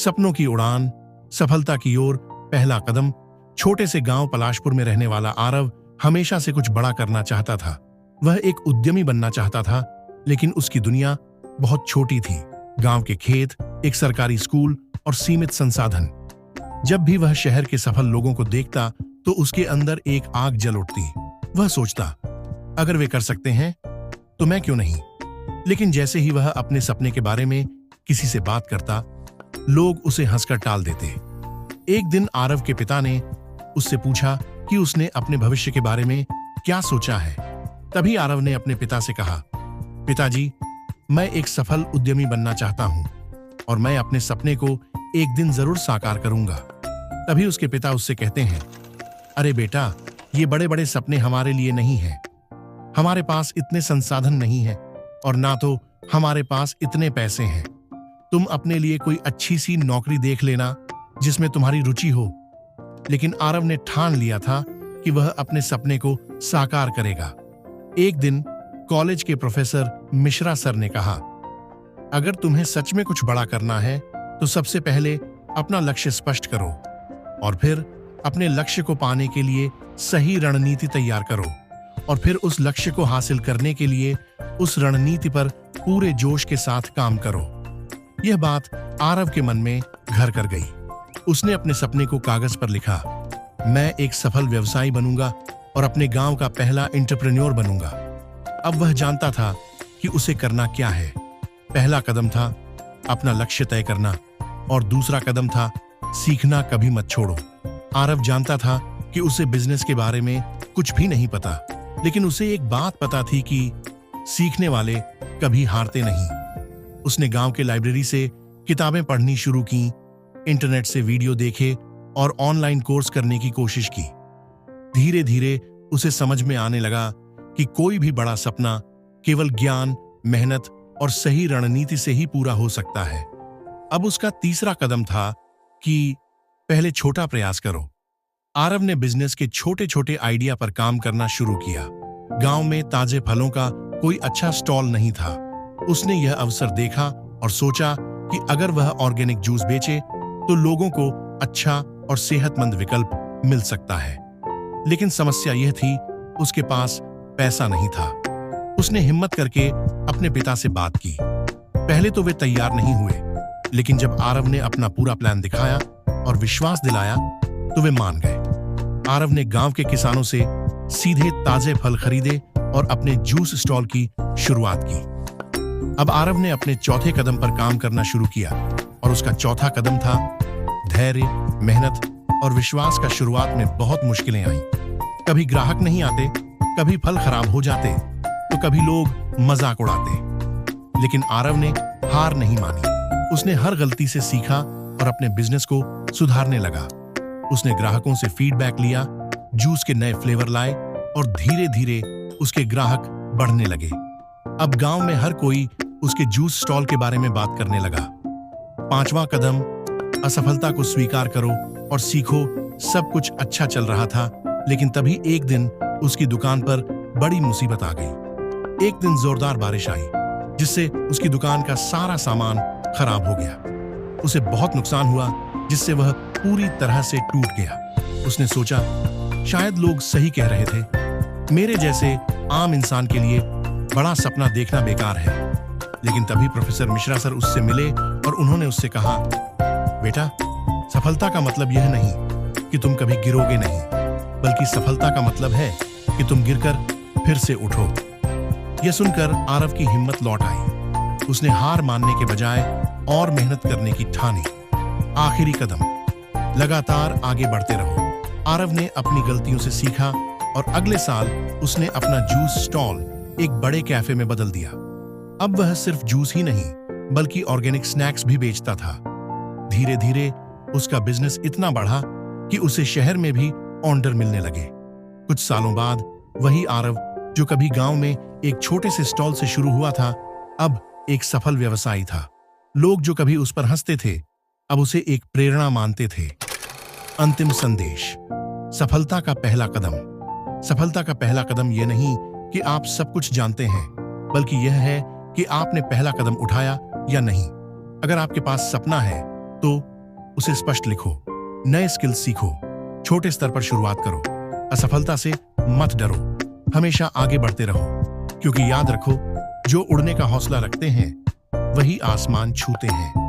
सपनों की उड़ान, सफलता की ओर पहला कदम। छोटे से गांव पलाशपुर में रहने वाला आरव हमेशा से कुछ बड़ा करना चाहता था। वह एक उद्यमी बनना चाहता था, लेकिन उसकी दुनिया बहुत छोटी थी। गांव के खेत, एक सरकारी स्कूल और सीमित संसाधन। जब भी वह शहर के सफल लोगों को देखता तो उसके अंदर एक आग जल उठती। वह सोचता, अगर वे कर सकते हैं तो मैं क्यों नहीं। लेकिन जैसे ही वह अपने सपने के बारे में किसी से बात करता, लोग उसे हंसकर टाल देते। एक दिन आरव के पिता ने उससे पूछा कि उसने अपने भविष्य के बारे में क्या सोचा है। तभी आरव ने अपने पिता से कहा, पिताजी, मैं एक सफल उद्यमी बनना चाहता हूं और मैं अपने सपने को एक दिन जरूर साकार करूंगा। तभी उसके पिता उससे कहते हैं, अरे बेटा, ये बड़े बड़े सपने हमारे लिए नहीं हैं। हमारे पास इतने संसाधन नहीं है और ना तो हमारे पास इतने पैसे हैं। तुम अपने लिए कोई अच्छी सी नौकरी देख लेना जिसमें तुम्हारी रुचि हो। लेकिन आरव ने ठान लिया था कि वह अपने सपने को साकार करेगा। एक दिन कॉलेज के प्रोफेसर मिश्रा सर ने कहा, अगर तुम्हें सच में कुछ बड़ा करना है तो सबसे पहले अपना लक्ष्य स्पष्ट करो और फिर अपने लक्ष्य को पाने के लिए सही रणनीति तैयार करो और फिर उस लक्ष्य को हासिल करने के लिए उस रणनीति पर पूरे जोश के साथ काम करो। यह बात आरव के मन में घर कर गई। उसने अपने सपने को कागज पर लिखा, मैं एक सफल व्यवसायी बनूंगा और अपने गांव का पहला एंटरप्रेन्योर बनूंगा। अब वह जानता था कि उसे करना क्या है। पहला कदम था अपना लक्ष्य तय करना और दूसरा कदम था सीखना कभी मत छोड़ो। आरव जानता था कि उसे बिजनेस के बारे में कुछ भी नहीं पता, लेकिन उसे एक बात पता थी कि सीखने वाले कभी हारते नहीं। उसने गांव के लाइब्रेरी से किताबें पढ़नी शुरू की, इंटरनेट से वीडियो देखे और ऑनलाइन कोर्स करने की कोशिश की। धीरे धीरे उसे समझ में आने लगा कि कोई भी बड़ा सपना केवल ज्ञान, मेहनत और सही रणनीति से ही पूरा हो सकता है। अब उसका तीसरा कदम था कि पहले छोटा प्रयास करो। आरव ने बिजनेस के छोटे छोटे आइडिया पर काम करना शुरू किया। गांव में ताजे फलों का कोई अच्छा स्टॉल नहीं था। उसने यह अवसर देखा और सोचा कि अगर वह ऑर्गेनिक जूस बेचे तो लोगों को अच्छा और सेहतमंद विकल्प मिल सकता है। लेकिन समस्या यह थी, उसके पास पैसा नहीं था। उसने हिम्मत करके अपने पिता से बात की। पहले तो वे तैयार नहीं हुए, लेकिन जब आरव ने अपना पूरा प्लान दिखाया और विश्वास दिलाया तो वे मान गए। आरव ने गांव के किसानों से सीधे ताजे फल खरीदे और अपने जूस स्टॉल की शुरुआत की। अब आरव ने अपने चौथे कदम पर काम करना शुरू किया और उसका चौथा कदम था धैर्य, मेहनत और विश्वास का। शुरुआत में बहुत मुश्किलें आईं। कभी ग्राहक नहीं आते, कभी फल खराब हो जाते तो कभी लोग मजाक उड़ाते। लेकिन आरव ने हार नहीं मानी। उसने हर गलती से सीखा और अपने बिजनेस को सुधारने लगा। उसने ग्राहकों से फीडबैक लिया, जूस के नए फ्लेवर लाए और धीरे धीरे उसके ग्राहक बढ़ने लगे। अब गांव में हर कोई उसके जूस स्टॉल के बारे में बात करने लगा। पांचवा कदम, असफलता को स्वीकार करो और सीखो। सब कुछ अच्छा चल रहा था, लेकिन तभी एक दिन उसकी दुकान पर बड़ी मुसीबत आ गई। एक दिन जोरदार बारिश आई, जिससे उसकी दुकान का सारा सामान खराब हो गया। उसे बहुत नुकसान हुआ, जिससे वह पूरी तरह से टूट गया। उसने सोचा, शायद लोग सही कह रहे थे, मेरे जैसे आम इंसान के लिए बड़ा सपना देखना बेकार है। लेकिन तभी प्रोफेसर मिश्रा सर उससे मिले और उन्होंने उससे कहा, बेटा, सफलता का मतलब यह नहीं कि तुम कभी गिरोगे नहीं, बल्कि सफलता का मतलब है कि तुम गिरकर फिर से उठो। यह सुनकर आरव की हिम्मत लौट आई। उसने हार मानने के बजाय और मेहनत करने की ठानी। आखिरी कदम, लगातार आगे बढ़ते रहो। आरव ने अपनी गलतियों से सीखा और अगले साल उसने अपना जूस स्टॉल एक बड़े कैफे में बदल दिया। अब वह सिर्फ जूस ही नहीं, बल्कि ऑर्गेनिक स्नैक्स भी बेचता था। धीरे धीरे उसका बिजनेस इतना बढ़ा कि उसे शहर में भी ऑर्डर मिलने लगे। कुछ सालों बाद वही आरव, जो कभी गांव में एक छोटे से स्टॉल से शुरू हुआ था, अब एक सफल व्यवसायी था। लोग जो कभी उस पर हंसते थे, अब उसे एक प्रेरणा मानते थे। अंतिम संदेश, सफलता का पहला कदम। सफलता का पहला कदम यह नहीं कि आप सब कुछ जानते हैं, बल्कि यह है कि आपने पहला कदम उठाया या नहीं। अगर आपके पास सपना है तो उसे स्पष्ट लिखो। नए स्किल्स सीखो। छोटे स्तर पर शुरुआत करो। असफलता से मत डरो, हमेशा आगे बढ़ते रहो, क्योंकि याद रखो, जो उड़ने का हौसला रखते हैं वही आसमान छूते हैं।